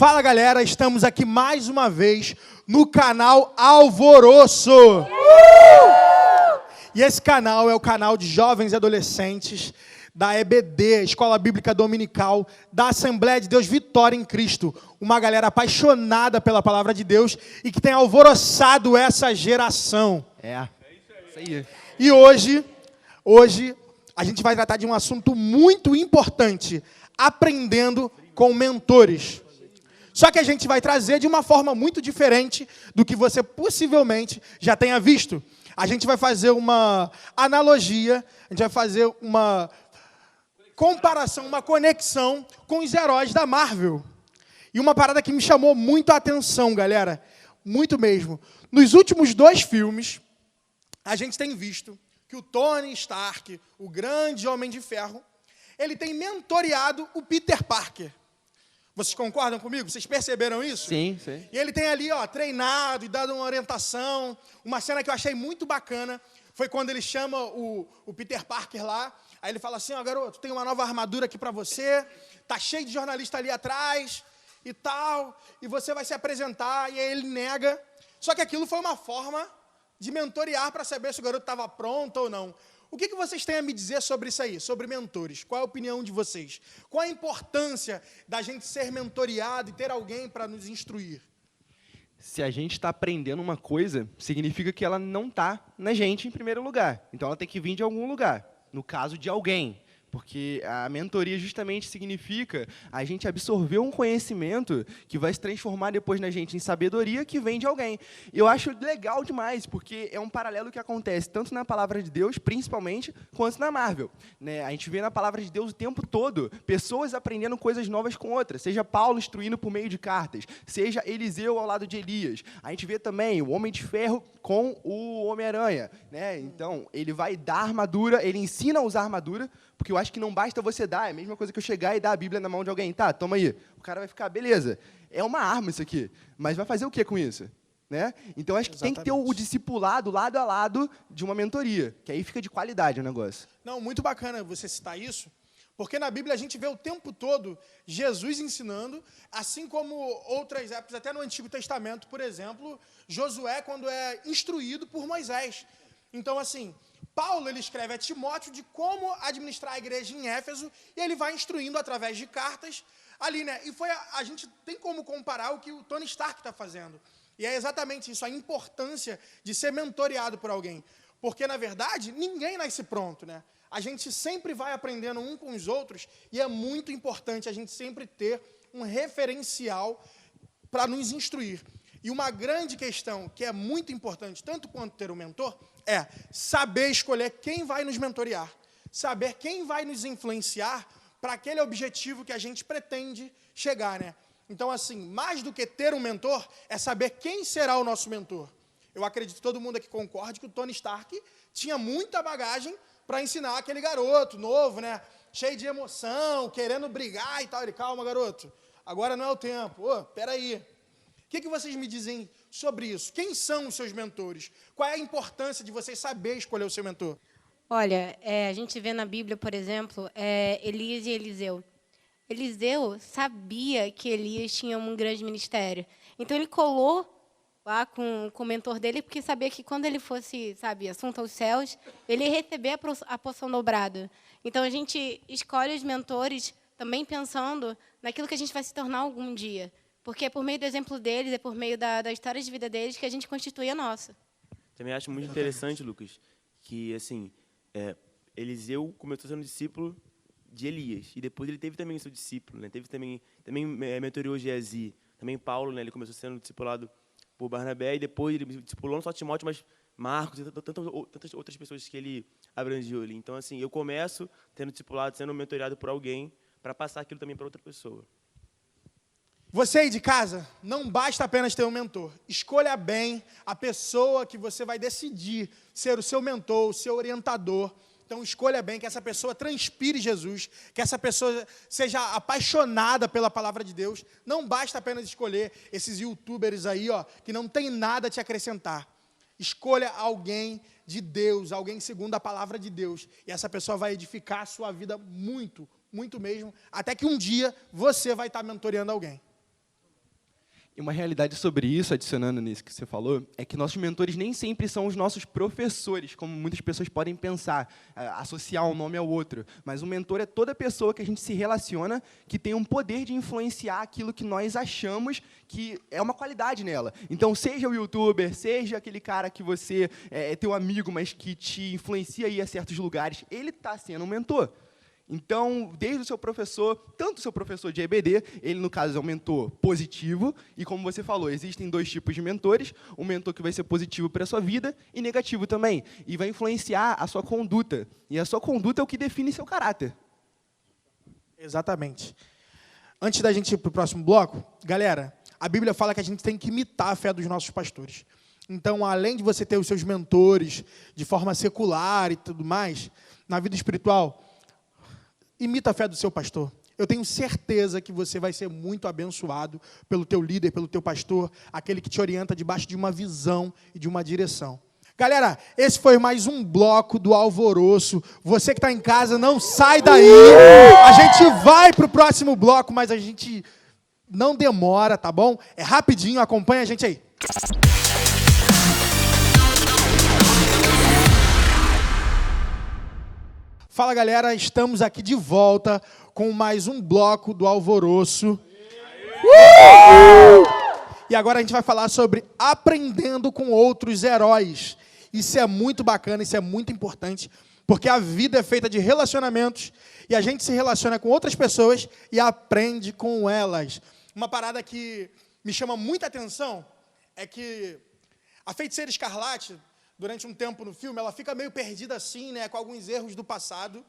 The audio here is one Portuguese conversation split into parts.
Fala, galera, estamos aqui mais uma vez no canal Alvoroço. E esse canal é o canal de jovens e adolescentes da EBD, Escola Bíblica Dominical, da Assembleia de Deus Vitória em Cristo. Uma galera apaixonada pela palavra de Deus e que tem alvoroçado essa geração. Isso aí. E hoje a gente vai tratar de um assunto muito importante, aprendendo com mentores. Só que a gente vai trazer de uma forma muito diferente do que você possivelmente já tenha visto. A gente vai fazer uma analogia, a gente vai fazer uma comparação, uma conexão com os heróis da Marvel. E uma parada que me chamou muito a atenção, galera, muito mesmo. Nos últimos 2 filmes, a gente tem visto que o Tony Stark, o grande Homem de Ferro, ele tem mentoreado o Peter Parker. Vocês concordam comigo? Vocês perceberam isso? Sim, sim. E ele tem ali, treinado e dado uma orientação. Uma cena que eu achei muito bacana foi quando ele chama o Peter Parker lá. Aí ele fala assim, garoto, tem uma nova armadura aqui pra você. Tá cheio de jornalista ali atrás e tal. E você vai se apresentar. E aí ele nega. Só que aquilo foi uma forma de mentorear para saber se o garoto estava pronto ou não. O que vocês têm a me dizer sobre isso aí, sobre mentores? Qual é a opinião de vocês? Qual a importância da gente ser mentoreado e ter alguém para nos instruir? Se a gente está aprendendo uma coisa, significa que ela não está na gente em primeiro lugar. Então, ela tem que vir de algum lugar, no caso de alguém. Porque a mentoria justamente significa a gente absorver um conhecimento que vai se transformar depois na gente em sabedoria que vem de alguém. Eu acho legal demais, porque é um paralelo que acontece tanto na palavra de Deus, principalmente, quanto na Marvel. Né? A gente vê na palavra de Deus o tempo todo pessoas aprendendo coisas novas com outras, seja Paulo instruindo por meio de cartas, seja Eliseu ao lado de Elias. A gente vê também o Homem de Ferro com o Homem-Aranha. Né? Então, ele vai dar armadura, ele ensina a usar armadura, porque eu acho que não basta você dar, é a mesma coisa que eu chegar e dar a Bíblia na mão de alguém. Tá, toma aí. O cara vai ficar, beleza, é uma arma isso aqui, mas vai fazer o que com isso? Né? Então, acho que tem que ter o discipulado lado a lado de uma mentoria, que aí fica de qualidade o negócio. Não, muito bacana você citar isso, porque na Bíblia a gente vê o tempo todo Jesus ensinando, assim como outras épocas, até no Antigo Testamento, por exemplo, Josué, quando é instruído por Moisés. Então, assim, Paulo ele escreve a Timóteo de como administrar a igreja em Éfeso e ele vai instruindo através de cartas ali, né? E a gente tem como comparar o que o Tony Stark está fazendo. E é exatamente isso, a importância de ser mentoreado por alguém. Porque, na verdade, ninguém nasce pronto, né? A gente sempre vai aprendendo um com os outros e é muito importante a gente sempre ter um referencial para nos instruir. E uma grande questão que é muito importante, tanto quanto ter um mentor, é saber escolher quem vai nos mentorear, saber quem vai nos influenciar para aquele objetivo que a gente pretende chegar, né? Então, assim, mais do que ter um mentor, é saber quem será o nosso mentor. Eu acredito que todo mundo aqui concorde que o Tony Stark tinha muita bagagem para ensinar aquele garoto novo, né? Cheio de emoção, querendo brigar e tal. Ele, calma, garoto, agora não é o tempo. Peraí. O que vocês me dizem sobre isso? Quem são os seus mentores? Qual é a importância de vocês saber escolher o seu mentor? Olha, a gente vê na Bíblia, por exemplo, Elias e Eliseu. Eliseu sabia que Elias tinha um grande ministério. Então, ele colou lá com o mentor dele, porque sabia que quando ele fosse, assunto aos céus, ele ia receber a porção dobrada. Então, a gente escolhe os mentores também pensando naquilo que a gente vai se tornar algum dia. Porque é por meio do exemplo deles, é por meio da história de vida deles que a gente constitui a nossa. Também acho muito interessante, Lucas, que assim, Eliseu começou sendo discípulo de Elias, e depois ele teve também o seu discípulo, né? Teve também mentoreou Geazi, também Paulo, né? Ele começou sendo discipulado por Barnabé, e depois ele discipulou não só Timóteo, mas Marcos, e tantas outras pessoas que ele abrangiu ali. Então, assim, eu começo sendo discipulado, sendo mentoreado por alguém, para passar aquilo também para outra pessoa. Você aí de casa, não basta apenas ter um mentor. Escolha bem a pessoa que você vai decidir ser o seu mentor, o seu orientador. Então, escolha bem que essa pessoa transpire Jesus, que essa pessoa seja apaixonada pela palavra de Deus. Não basta apenas escolher esses youtubers aí, que não tem nada a te acrescentar. Escolha alguém de Deus, alguém segundo a palavra de Deus. E essa pessoa vai edificar a sua vida muito, muito mesmo, até que um dia você vai estar mentoreando alguém. E uma realidade sobre isso, adicionando nisso que você falou, é que nossos mentores nem sempre são os nossos professores, como muitas pessoas podem pensar, associar um nome ao outro. Mas um mentor é toda pessoa que a gente se relaciona, que tem um poder de influenciar aquilo que nós achamos que é uma qualidade nela. Então, seja o youtuber, seja aquele cara que você é teu amigo, mas que te influencia a ir a certos lugares, ele está sendo um mentor. Então, desde o seu professor, tanto o seu professor de EBD, ele, no caso, é um mentor positivo, e como você falou, existem 2 tipos de mentores, um mentor que vai ser positivo para a sua vida e negativo também, e vai influenciar a sua conduta, e a sua conduta é o que define seu caráter. Exatamente. Antes da gente ir para o próximo bloco, galera, a Bíblia fala que a gente tem que imitar a fé dos nossos pastores. Então, além de você ter os seus mentores de forma secular e tudo mais, na vida espiritual, imita a fé do seu pastor. Eu tenho certeza que você vai ser muito abençoado pelo teu líder, pelo teu pastor, aquele que te orienta debaixo de uma visão e de uma direção. Galera, esse foi mais um bloco do Alvoroço. Você que está em casa, não sai daí. A gente vai para o próximo bloco, mas a gente não demora, tá bom? É rapidinho, acompanha a gente aí. Fala, galera, estamos aqui de volta com mais um bloco do Alvoroço. E agora a gente vai falar sobre aprendendo com outros heróis. Isso é muito bacana, isso é muito importante, porque a vida é feita de relacionamentos e a gente se relaciona com outras pessoas e aprende com elas. Uma parada que me chama muita atenção é que a Feiticeira Escarlate, durante um tempo no filme, ela fica meio perdida assim, né, com alguns erros do passado,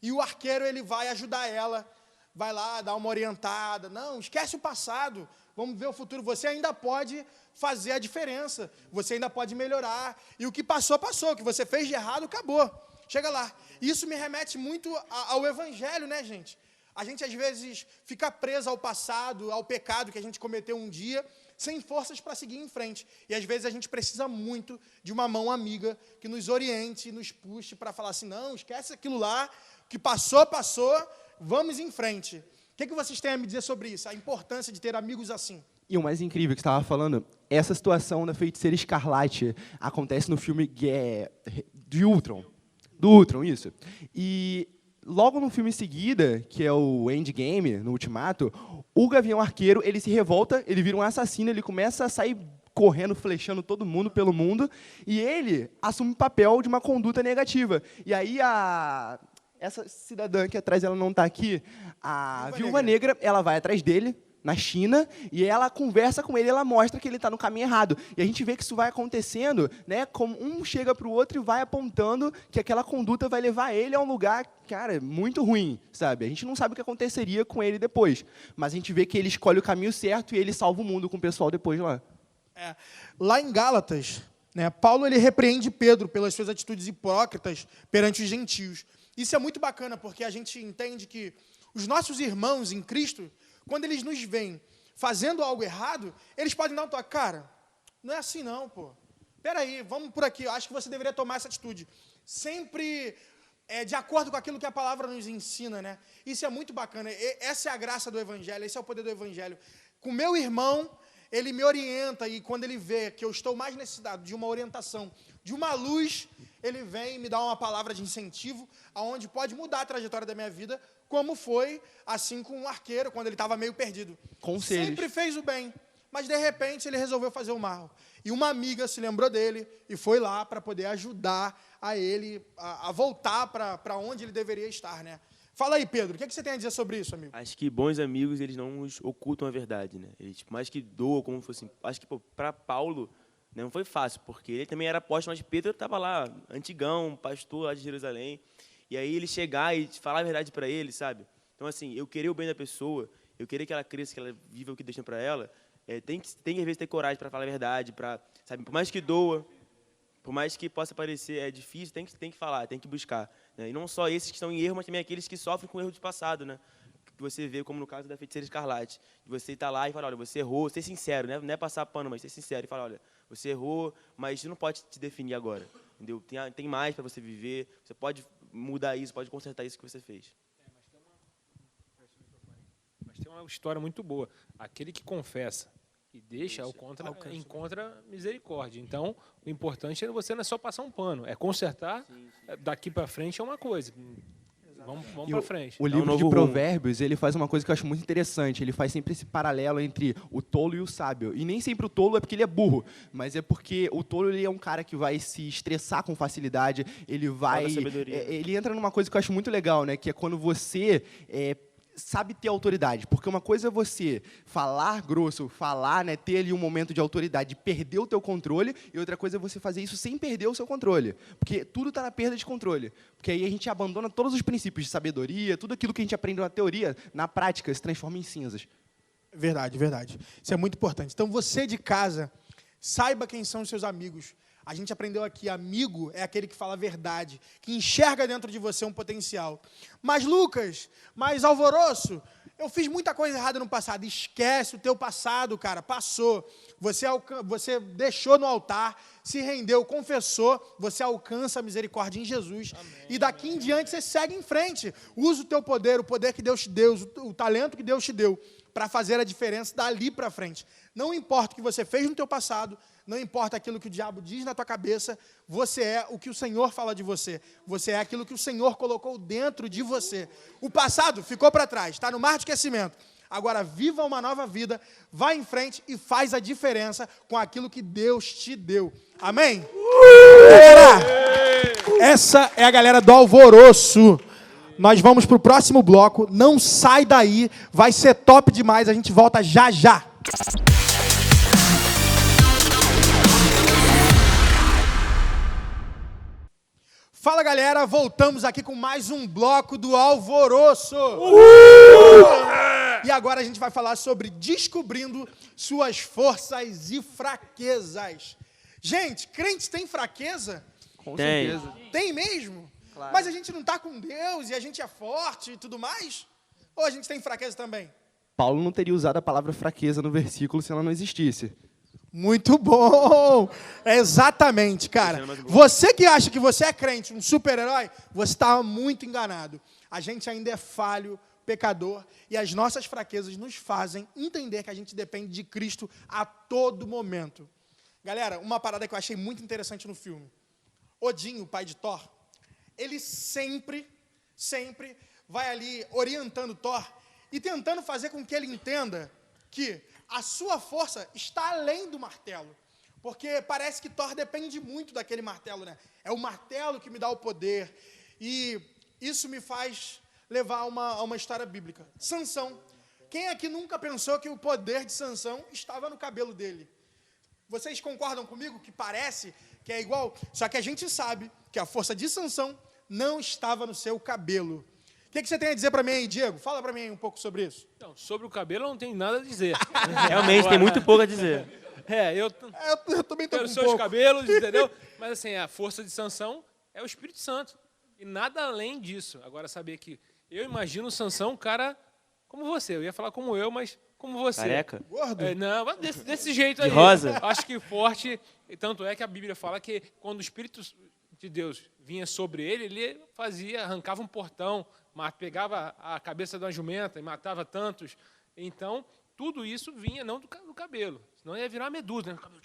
e o arqueiro ele vai ajudar ela, vai lá dar uma orientada, não, esquece o passado, vamos ver o futuro, você ainda pode fazer a diferença, você ainda pode melhorar, e o que passou, passou, o que você fez de errado, acabou, chega lá. Isso me remete muito ao Evangelho, né, gente? A gente, às vezes, fica preso ao passado, ao pecado que a gente cometeu um dia, sem forças para seguir em frente. E, às vezes, a gente precisa muito de uma mão amiga que nos oriente, nos puxe para falar assim, não, esquece aquilo lá, o que passou, passou, vamos em frente. O que vocês têm a me dizer sobre isso? A importância de ter amigos assim. E o mais incrível que você estava falando, essa situação da Feiticeira Escarlate acontece no filme de Ultron. Do Ultron, isso. E logo no filme em seguida, que é o Endgame, no Ultimato, o Gavião Arqueiro, ele se revolta, ele vira um assassino, ele começa a sair correndo, flechando todo mundo pelo mundo, e ele assume o papel de uma conduta negativa. E aí essa cidadã que atrás ela não está aqui, a Viúva Negra, ela vai atrás dele, na China, e ela conversa com ele, ela mostra que ele está no caminho errado. E a gente vê que isso vai acontecendo, né, como um chega para o outro e vai apontando que aquela conduta vai levar ele a um lugar, cara, muito ruim, sabe? A gente não sabe o que aconteceria com ele depois, mas a gente vê que ele escolhe o caminho certo e ele salva o mundo com o pessoal depois lá. Lá em Gálatas, né, Paulo ele repreende Pedro pelas suas atitudes hipócritas perante os gentios. Isso é muito bacana, porque a gente entende que os nossos irmãos em Cristo, quando eles nos veem fazendo algo errado, eles podem dar um toque. Cara, não é assim não, pô. Peraí, vamos por aqui. Eu acho que você deveria tomar essa atitude. Sempre de acordo com aquilo que a palavra nos ensina, né? Isso é muito bacana. Essa é a graça do Evangelho, esse é o poder do Evangelho. Com meu irmão, ele me orienta, e quando ele vê que eu estou mais necessitado de uma orientação, de uma luz, ele vem e me dá uma palavra de incentivo, aonde pode mudar a trajetória da minha vida, como foi assim com um arqueiro, quando ele estava meio perdido. Conselhos. Sempre fez o bem, mas de repente ele resolveu fazer o mal. E uma amiga se lembrou dele e foi lá para poder ajudar a ele a voltar para onde ele deveria estar, né? Fala aí, Pedro, o que você tem a dizer sobre isso, amigo? Acho que bons amigos, eles não nos ocultam a verdade, né? Eles, tipo, mais que doam, como fosse... Acho que, para Paulo, né, não foi fácil, porque ele também era apóstolo, mas Pedro estava lá, antigão, pastor lá de Jerusalém. E aí ele chegar e falar a verdade para ele, sabe? Então, assim, eu querer o bem da pessoa, eu querer que ela cresça, que ela viva o que deixa para ela, tem que, às vezes, ter coragem para falar a verdade, sabe? Por mais que doa, por mais que possa parecer difícil, tem que falar, tem que buscar. Né? E não só esses que estão em erro, mas também aqueles que sofrem com erro de passado, né? Que você vê, como no caso da Feiticeira Escarlate. Você está lá e fala, olha, você errou, ser sincero, né? Não é passar pano, mas ser sincero e falar, olha, você errou, mas isso não pode te definir agora. Entendeu? Tem mais para você viver, você pode mudar isso, pode consertar isso que você fez. Mas tem uma história muito boa. Aquele que confessa e deixa encontra misericórdia. Então, o importante é você não é só passar um pano, é consertar. Daqui para frente é uma coisa. Vamos para frente. O livro de Provérbios, ele faz uma coisa que eu acho muito interessante. Ele faz sempre esse paralelo entre o tolo e o sábio. E nem sempre o tolo é porque ele é burro, mas é porque o tolo ele é um cara que vai se estressar com facilidade. Ele entra numa coisa que eu acho muito legal, né? Que é quando você sabe ter autoridade, porque uma coisa é você falar grosso, falar, né, ter ali um momento de autoridade, perder o teu controle, e outra coisa é você fazer isso sem perder o seu controle, porque tudo está na perda de controle, porque aí a gente abandona todos os princípios de sabedoria, tudo aquilo que a gente aprendeu na teoria, na prática se transforma em cinzas. Verdade, verdade. Isso é muito importante. Então, você de casa, saiba quem são os seus amigos. A gente aprendeu aqui, amigo é aquele que fala a verdade, que enxerga dentro de você um potencial. Mas, Lucas, Alvoroço, eu fiz muita coisa errada no passado. Esquece o teu passado, cara, passou. Você deixou no altar, se rendeu, confessou, você alcança a misericórdia em Jesus. Amém, e daqui em diante você segue em frente. Usa o teu poder, o poder que Deus te deu, o talento que Deus te deu, para fazer a diferença dali para frente. Não importa o que você fez no teu passado, não importa aquilo que o diabo diz na tua cabeça, você é o que o Senhor fala de você. Você é aquilo que o Senhor colocou dentro de você. O passado ficou para trás, está no mar de esquecimento. Agora, viva uma nova vida, vá em frente e faz a diferença com aquilo que Deus te deu. Amém? Galera, essa é a galera do Alvoroço. Nós vamos para o próximo bloco. Não sai daí, vai ser top demais. A gente volta já já. Fala, galera, voltamos aqui com mais um bloco do Alvoroço. E agora a gente vai falar sobre descobrindo suas forças e fraquezas. Gente, crente tem fraqueza? Com certeza. Tem mesmo? Claro. Mas a gente não está com Deus e a gente é forte e tudo mais? Ou a gente tem fraqueza também? Paulo não teria usado a palavra fraqueza no versículo se ela não existisse. Muito bom! Exatamente, cara. Você que acha que você é crente, um super-herói, você está muito enganado. A gente ainda é falho, pecador, e as nossas fraquezas nos fazem entender que a gente depende de Cristo a todo momento. Galera, uma parada que eu achei muito interessante no filme. Odin, o pai de Thor, ele sempre vai ali orientando Thor e tentando fazer com que ele entenda que a sua força está além do martelo. Porque parece que Thor depende muito daquele martelo, né? É o martelo que me dá o poder. E isso me faz levar a uma história bíblica. Sansão. Quem aqui nunca pensou que o poder de Sansão estava no cabelo dele? Vocês concordam comigo que parece que é igual? Só que a gente sabe que a força de Sansão não estava no seu cabelo. O que você tem a dizer para mim aí, Diego? Fala para mim aí um pouco sobre isso. Não, sobre o cabelo eu não tenho nada a dizer. Realmente, tem muito pouco a dizer. Eu também estou com um seus pouco. cabelos, entendeu? Mas assim, a força de Sansão é o Espírito Santo. E nada além disso. Agora, saber que eu imagino Sansão um cara como você. Eu ia falar como eu, mas como você. Careca? Gordo? Não, desse jeito aí. De rosa? Acho que forte. E tanto é que a Bíblia fala que quando o Espírito de Deus vinha sobre ele, ele arrancava um portão, pegava a cabeça de uma jumenta e matava tantos. Então, tudo isso vinha não do cabelo. Senão ia virar uma medusa, né? O cabelo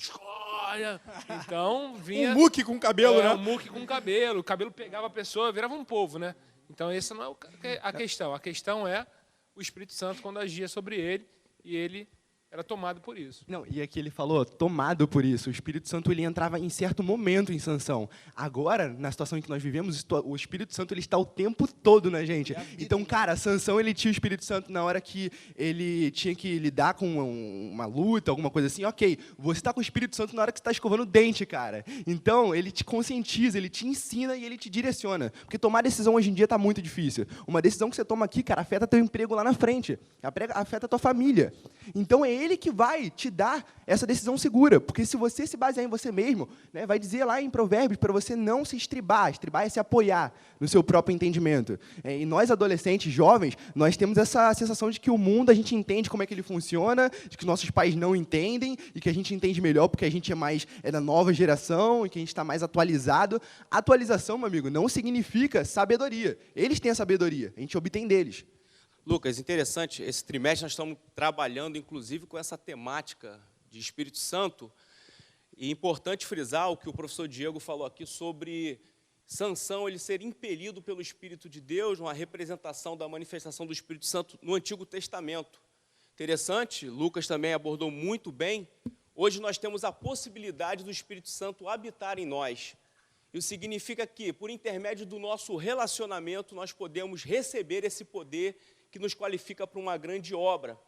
olha. Então, vinha... Um muque com cabelo, né? Um muque com cabelo. O cabelo pegava a pessoa, virava um povo, né? Então, essa não é a questão. A questão é o Espírito Santo quando agia sobre ele e ele era tomado por isso. Não, e aqui ele falou, tomado por isso. O Espírito Santo ele entrava em certo momento em Sansão. Agora, na situação em que nós vivemos, o Espírito Santo ele está o tempo todo na gente. Então, cara, Sansão ele tinha o Espírito Santo na hora que ele tinha que lidar com uma luta, alguma coisa assim. Ok, você está com o Espírito Santo na hora que você está escovando o dente, cara. Então, ele te conscientiza, ele te ensina e ele te direciona. Porque tomar decisão hoje em dia está muito difícil. Uma decisão que você toma aqui, cara, afeta teu emprego lá na frente. Afeta tua família. Então, é ele que vai te dar essa decisão segura, porque se você se basear em você mesmo, né, vai dizer lá em Provérbios para você não se estribar é se apoiar no seu próprio entendimento. E nós, adolescentes, jovens, nós temos essa sensação de que o mundo, a gente entende como é que ele funciona, de que os nossos pais não entendem, e que a gente entende melhor porque a gente é da nova geração, e que a gente está mais atualizado. Atualização, meu amigo, não significa sabedoria. Eles têm a sabedoria, a gente obtém deles. Lucas, interessante, esse trimestre nós estamos trabalhando, inclusive, com essa temática de Espírito Santo, e é importante frisar o que o professor Diego falou aqui sobre Sansão ele ser impelido pelo Espírito de Deus, uma representação da manifestação do Espírito Santo no Antigo Testamento. Interessante, Lucas também abordou muito bem. Hoje nós temos a possibilidade do Espírito Santo habitar em nós. Isso significa que, por intermédio do nosso relacionamento, nós podemos receber esse poder que nos qualifica para uma grande obra.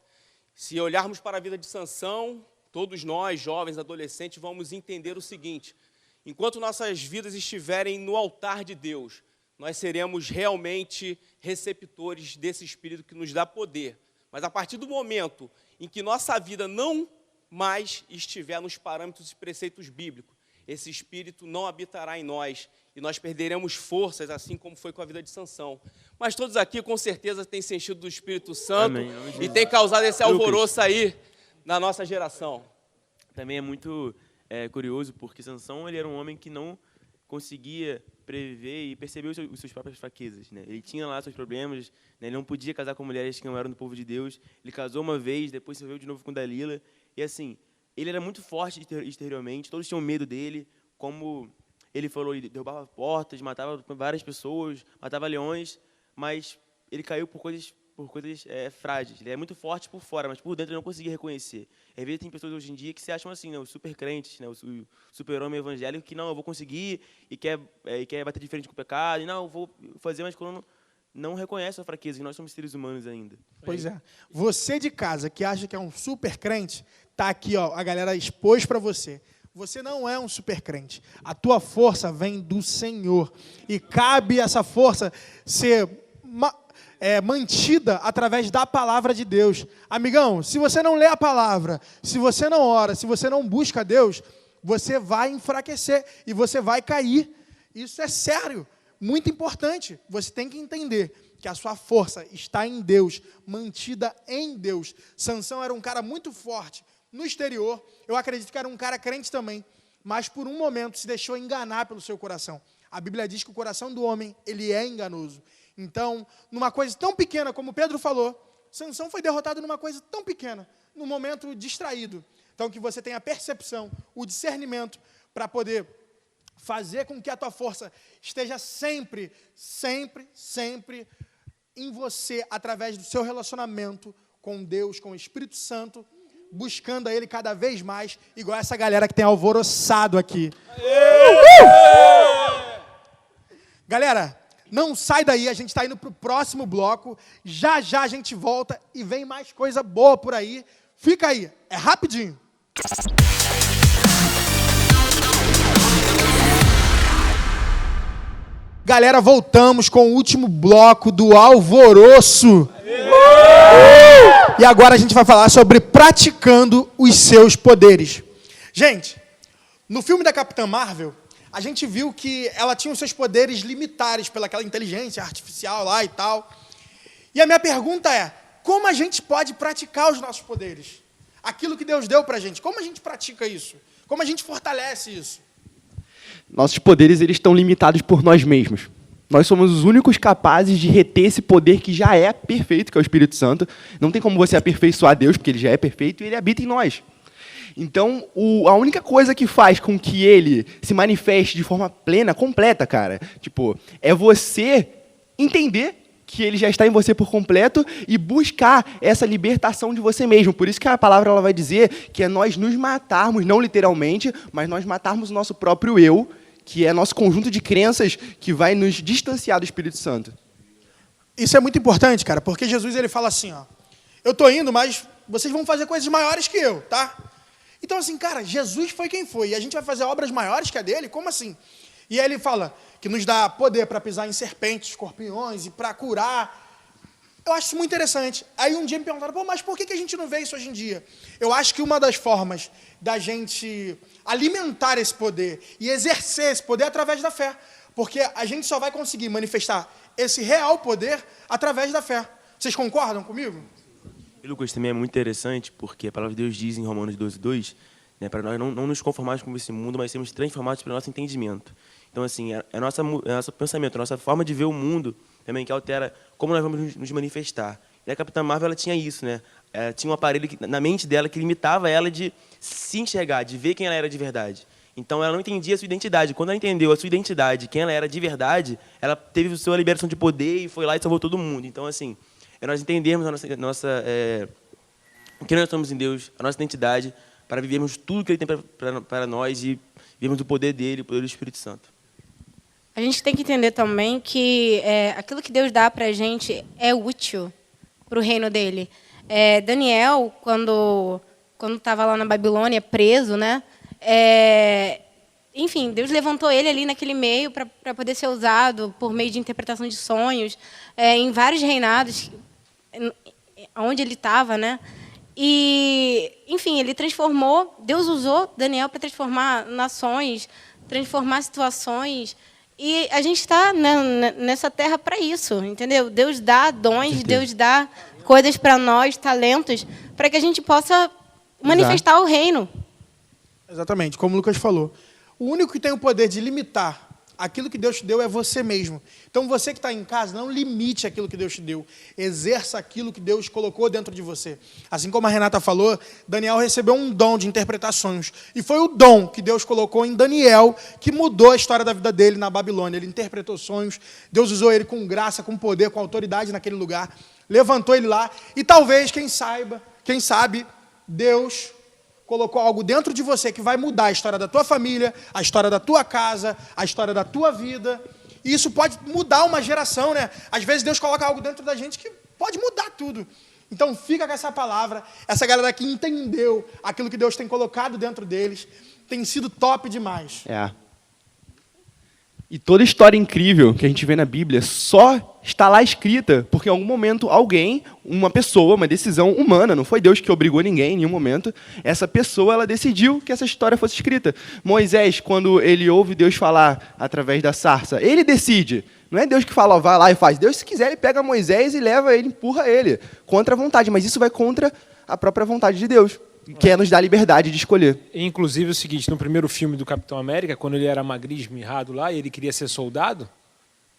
Se olharmos para a vida de Sansão, todos nós, jovens, adolescentes, vamos entender o seguinte: enquanto nossas vidas estiverem no altar de Deus, nós seremos realmente receptores desse Espírito que nos dá poder. Mas a partir do momento em que nossa vida não mais estiver nos parâmetros e preceitos bíblicos, esse Espírito não habitará em nós e nós perderemos forças, assim como foi com a vida de Sansão. Mas todos aqui, com certeza, têm se enchido do Espírito Santo. Amém. E têm causado esse alvoroço aí na nossa geração. Também é muito curioso, porque Sansão ele era um homem que não conseguia prever e perceber os suas próprias fraquezas, né? Ele tinha lá seus problemas, né? Ele não podia casar com mulheres que não eram do povo de Deus. Ele casou uma vez, depois se envolveu de novo com Dalila. E assim, ele era muito forte exteriormente, todos tinham medo dele, como ele falou, ele derrubava portas, matava várias pessoas, matava leões, mas ele caiu por coisas frágeis. Ele é muito forte por fora, mas por dentro ele não conseguia reconhecer. Às vezes tem pessoas hoje em dia que se acham assim, né, os super crentes, né, o super-homem evangélico, que não, eu vou conseguir e quer bater de frente com o pecado, e não, eu vou fazer, mas quando não reconhece a fraqueza, que nós somos seres humanos ainda. Pois é. Você de casa que acha que é um super crente, tá aqui, ó, a galera expôs para você. Você não é um super crente. A tua força vem do Senhor. E cabe essa força ser mantida através da palavra de Deus. Amigão, se você não lê a palavra, se você não ora, se você não busca Deus, você vai enfraquecer e você vai cair. Isso é sério, muito importante. Você tem que entender que a sua força está em Deus, mantida em Deus. Sansão era um cara muito forte no exterior. Eu acredito que era um cara crente também, mas por um momento se deixou enganar pelo seu coração. A Bíblia diz que o coração do homem, ele é enganoso. Então, numa coisa tão pequena, como Pedro falou, Sansão foi derrotado numa coisa tão pequena, num momento distraído. Então, que você tenha a percepção, o discernimento, para poder fazer com que a tua força esteja sempre, sempre, sempre em você, através do seu relacionamento com Deus, com o Espírito Santo, buscando a Ele cada vez mais, igual essa galera que tem alvoroçado aqui. Galera, não sai daí, a gente está indo para o próximo bloco. Já já a gente volta e vem mais coisa boa por aí. Fica aí, é rapidinho. Galera, voltamos com o último bloco do alvoroço. E agora a gente vai falar sobre praticando os seus poderes. Gente, no filme da Capitã Marvel, a gente viu que ela tinha os seus poderes limitados pelaquela inteligência artificial lá e tal. E a minha pergunta é, como a gente pode praticar os nossos poderes? Aquilo que Deus deu pra gente, como a gente pratica isso? Como a gente fortalece isso? Nossos poderes, eles estão limitados por nós mesmos. Nós somos os únicos capazes de reter esse poder que já é perfeito, que é o Espírito Santo. Não tem como você aperfeiçoar Deus, porque ele já é perfeito e ele habita em nós. Então, a única coisa que faz com que ele se manifeste de forma plena, completa, cara, é você entender que ele já está em você por completo e buscar essa libertação de você mesmo. Por isso que a palavra ela vai dizer que é nós nos matarmos, não literalmente, mas nós matarmos o nosso próprio eu, que é nosso conjunto de crenças que vai nos distanciar do Espírito Santo. Isso é muito importante, cara, porque Jesus ele fala assim, ó, eu estou indo, mas vocês vão fazer coisas maiores que eu, tá? Então, assim, cara, Jesus foi quem foi, e a gente vai fazer obras maiores que a dele? Como assim? E aí ele fala que nos dá poder para pisar em serpentes, escorpiões e para curar. Eu acho isso muito interessante. Aí um dia me perguntaram, pô, mas por que a gente não vê isso hoje em dia? Eu acho que uma das formas da gente alimentar esse poder e exercer esse poder é através da fé. Porque a gente só vai conseguir manifestar esse real poder através da fé. Vocês concordam comigo? E, Lucas, também é muito interessante, porque a palavra de Deus diz em Romanos 12:2, né, para nós não nos conformarmos com esse mundo, mas sermos transformados pelo nosso entendimento. Então, assim, é nosso pensamento, a nossa forma de ver o mundo também que altera como nós vamos nos manifestar. E a Capitã Marvel ela tinha isso, né? tinha um aparelho na mente dela que limitava ela de se enxergar, de ver quem ela era de verdade. Então, ela não entendia a sua identidade. Quando ela entendeu a sua identidade, quem ela era de verdade, ela teve a sua liberação de poder e foi lá e salvou todo mundo. Então, assim, nós entendermos quem nós somos em Deus, a nossa identidade, para vivermos tudo que Ele tem para nós e vivermos o poder dEle, o poder do Espírito Santo. A gente tem que entender também que aquilo que Deus dá para a gente é útil para o reino dEle. Daniel, quando estava lá na Babilônia, preso, né? Enfim, Deus levantou ele ali naquele meio para poder ser usado por meio de interpretação de sonhos em vários reinados onde ele estava, né? E, enfim, ele transformou, Deus usou Daniel para transformar nações, transformar situações. E a gente está nessa terra para isso, entendeu? Deus dá dons, Deus dá coisas para nós, talentos, para que a gente possa manifestar o reino. Exatamente, como o Lucas falou. O único que tem o poder de limitar aquilo que Deus te deu é você mesmo. Então, você que está em casa, não limite aquilo que Deus te deu. Exerça aquilo que Deus colocou dentro de você. Assim como a Renata falou, Daniel recebeu um dom de interpretar sonhos. E foi o dom que Deus colocou em Daniel que mudou a história da vida dele na Babilônia. Ele interpretou sonhos, Deus usou ele com graça, com poder, com autoridade naquele lugar. Levantou ele lá e talvez, quem sabe, Deus colocou algo dentro de você que vai mudar a história da tua família, a história da tua casa, a história da tua vida. E isso pode mudar uma geração, né? Às vezes Deus coloca algo dentro da gente que pode mudar tudo. Então fica com essa palavra. Essa galera que entendeu aquilo que Deus tem colocado dentro deles tem sido top demais. E toda história incrível que a gente vê na Bíblia só está lá escrita porque em algum momento alguém, uma pessoa, uma decisão humana, não foi Deus que obrigou ninguém em nenhum momento, essa pessoa ela decidiu que essa história fosse escrita. Moisés, quando ele ouve Deus falar através da sarça, ele decide. Não é Deus que fala, ó, vai lá e faz. Deus, se quiser, ele pega Moisés e leva ele, empurra ele, contra a vontade. Mas isso vai contra a própria vontade de Deus, que é nos dar liberdade de escolher. Inclusive, é o seguinte, no primeiro filme do Capitão América, quando ele era magrinho, esmirrado lá, e ele queria ser soldado,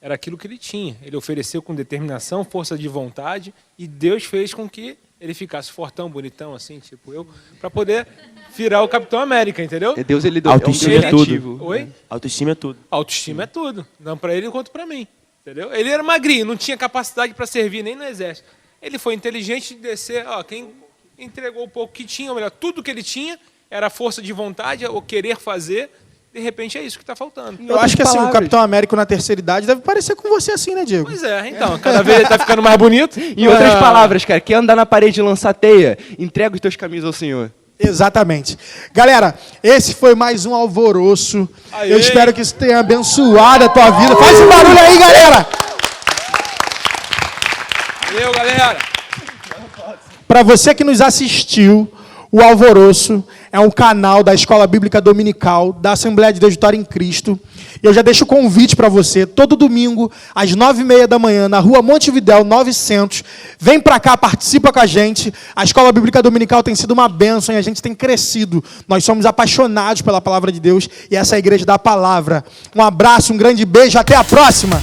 era aquilo que ele tinha. Ele ofereceu com determinação, força de vontade, e Deus fez com que ele ficasse fortão, bonitão, assim, tipo eu, para poder virar o Capitão América, entendeu? Deus, ele deu Autoestima é tudo. Oi? Autoestima é tudo. Autoestima é tudo. Não para ele quanto para mim. Entendeu? Ele era magrinho, não tinha capacidade para servir nem no exército. Ele foi inteligente de descer, quem entregou o pouco que tinha, ou melhor, tudo que ele tinha era a força de vontade, o querer fazer. De repente é isso que está faltando. Eu acho que assim, o Capitão América na terceira idade deve parecer com você assim, né, Diego? Pois é, então, cada vez ele está ficando mais bonito. Em outras palavras, cara, quer andar na parede e lançar teia? Entrega os teus caminhos ao Senhor. Exatamente. Galera, esse foi mais um Alvoroço. Aê. Eu espero que isso tenha abençoado a tua vida. Faz um barulho aí, galera! Valeu, galera! Para você que nos assistiu, o Alvoroço é um canal da Escola Bíblica Dominical da Assembleia de Deus Vitória em Cristo. E eu já deixo o convite para você, todo domingo, às 9h30 da manhã, na rua Montevidéu 900. Vem para cá, participa com a gente. A Escola Bíblica Dominical tem sido uma bênção e a gente tem crescido. Nós somos apaixonados pela Palavra de Deus e essa é a Igreja da Palavra. Um abraço, um grande beijo, até a próxima!